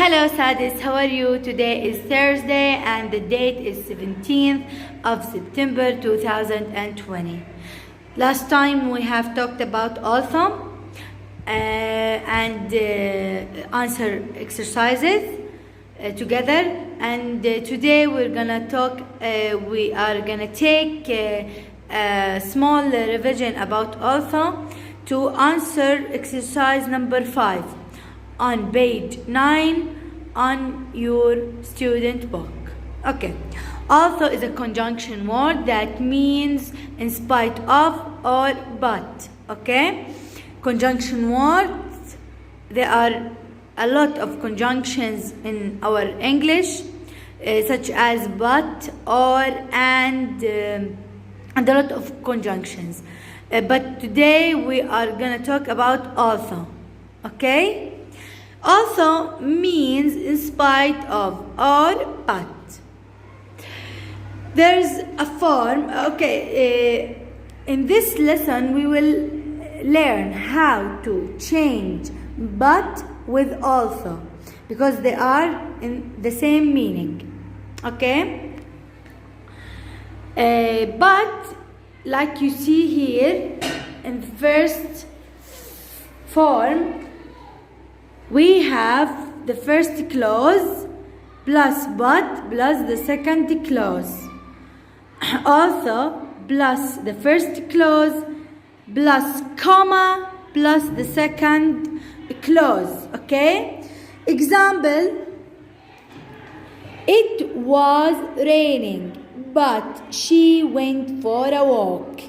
Hello Sadis, how are you? Today is Thursday and the date is 17th of September 2020. Last time we have talked about also and answer exercises together, and today we're gonna talk, we are gonna take a small revision about also to answer exercise number 5 on page 9 on your student book. Okay. Also is a conjunction word that means in spite of or but. Okay. Conjunction words, there are a lot of conjunctions in our English, such as but, or, and a lot of conjunctions. But today we are gonna talk about also. Okay. Also means in spite of or but. There's a form. Okay, in this lesson we will learn how to change but with also, because they are in the same meaning. Okay. But like you see here in the first form, we have the first clause plus but plus the second clause. Also plus the first clause plus comma plus the second clause. Okay? Example: it was raining but she went for a walk.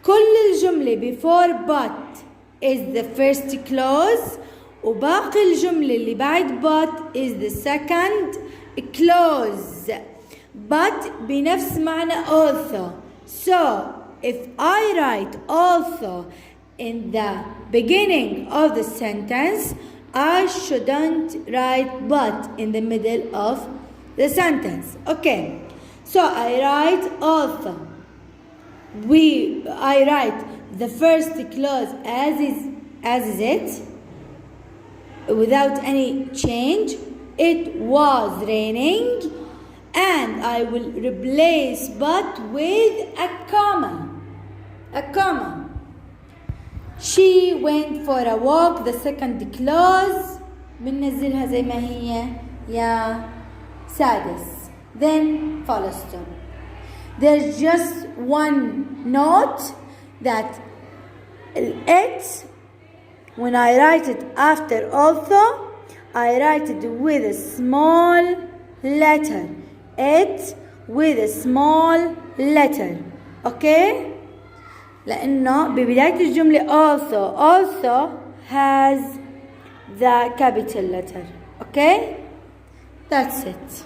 كل الجملة before but is the first clause, وباقي الجملة اللي بعد but is the second clause. But بنفس معنى also. So if I write also in the beginning of the sentence, I shouldn't write but in the middle of the sentence. Okay. So I write also. I write the first clause as is it, without any change. It was raining, and I will replace but with a comma. A comma. She went for a walk, the second clause. بننزلها زي ما هي يا سادس. Then full stop. There's just one note that it, when I write it after also, I write it with a small letter. It with a small letter. Okay? لأنه ببداية الجملة also has the capital letter. Okay? That's it.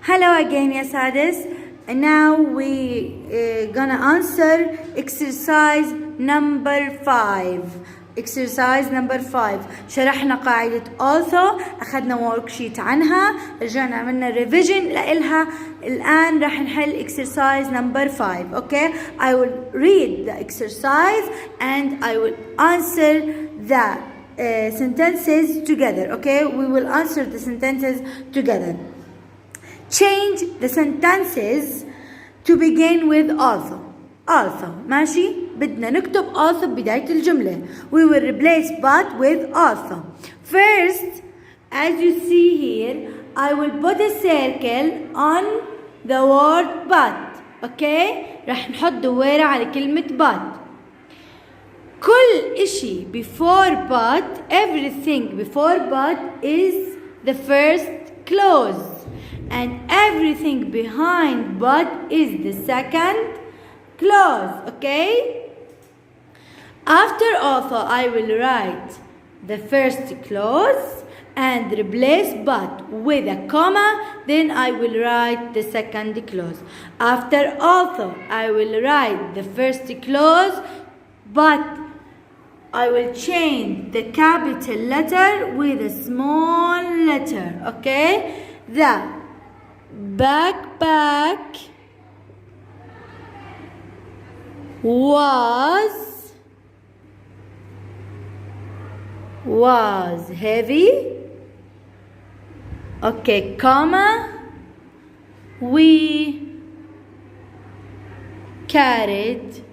Hello again, ya Sadis. And now we gonna answer exercise number 5. Exercise number 5. شرحنا قاعدة also، أخذنا worksheet عنها، رجعنا عملنا revision لإلها. الآن راح نحل exercise number 5. Okay? I will read the exercise and I will answer the sentences together. Okay? We will answer the sentences together. Change the sentences to begin with also. Also. ماشي؟ بدنا نكتب also بداية الجملة. We will replace but with also. First, as you see here, I will put a circle on the word but. Okay? رح نحط دويرة على كلمة but. كل إشي before but, everything before but is the first clause. And everything behind but is the second clause. Okay? After also I will write the first clause and replace but with a comma. Then I will write the second clause. After also I will write the first clause, but I will change the capital letter with a small letter. Okay? The backpack was was heavy. Okay, comma, we carried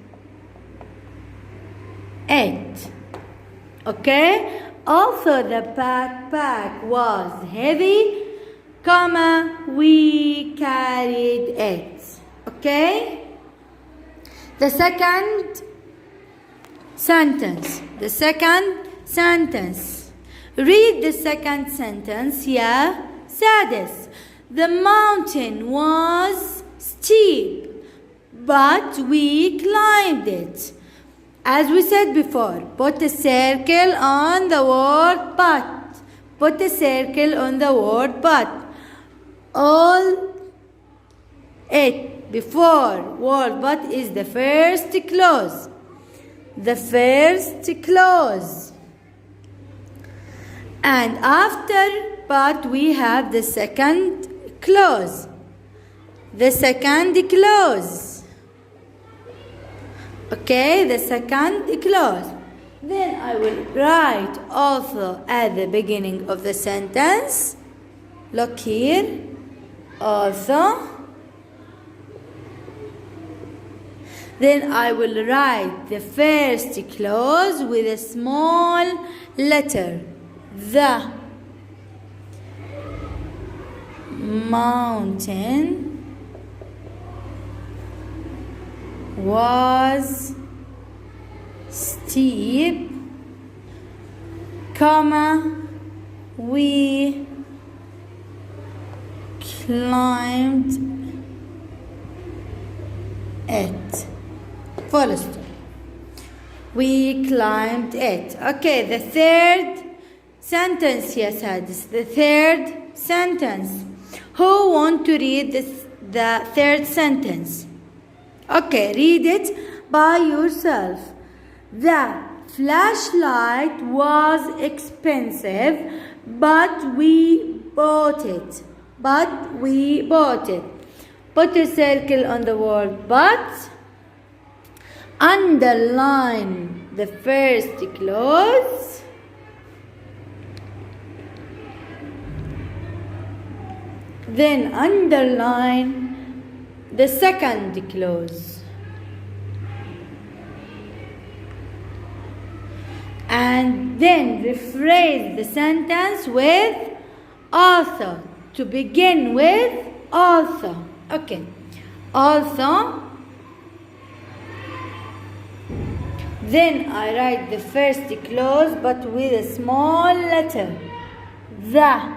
it. Okay, also the backpack was heavy, comma, we carried it. Okay, the second sentence. Read the second sentence يا سادس. The mountain was steep, but we climbed it. As we said before, put a circle on the word but. Put a circle on the word but. All it before word but is the first clause. The first clause. And after but we have the second clause. The second clause. Okay, the second clause. Then I will write also at the beginning of the sentence. Look here. Also. Then I will write the first clause with a small letter. The mountain was steep, comma, we climbed it. Full stop. We climbed it. Okay, the third sentence, yes, Hadis. The third sentence. Who want to read the third sentence? Okay, read it by yourself. The flashlight was expensive, but we bought it. Put a circle on the word but. Underline the first clause. Then underline the second clause. And then rephrase the sentence with also. To begin with also. Okay. Also. Then I write the first clause but with a small letter. The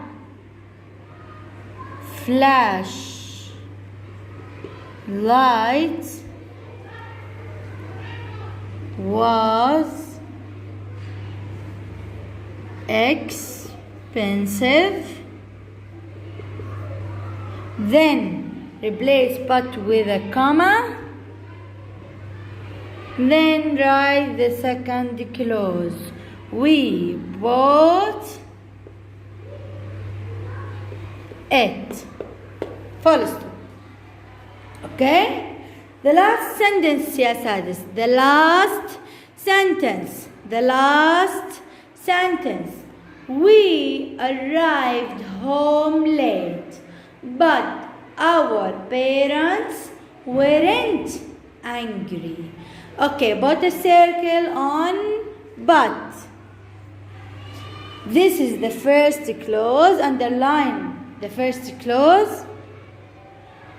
flashlight was expensive. Then replace but with a comma. Then write the second clause. We bought it. Full stop. Okay? The last sentence, yes, Hadis. The last sentence. We arrived home late, but our parents weren't angry. Okay, put a circle on but. This is the first clause. Underline the first clause.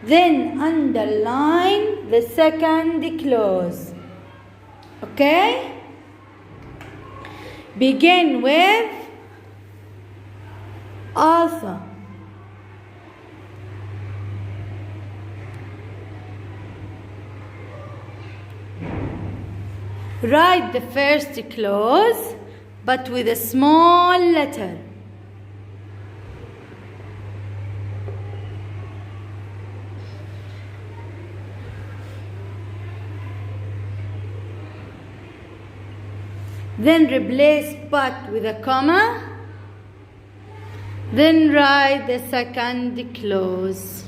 Then underline the second clause. Okay? Begin with also. Write the first clause but with a small letter. Then replace but with a comma. Then write the second clause.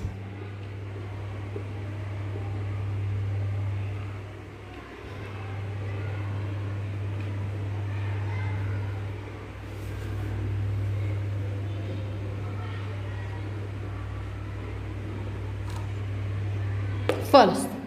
First.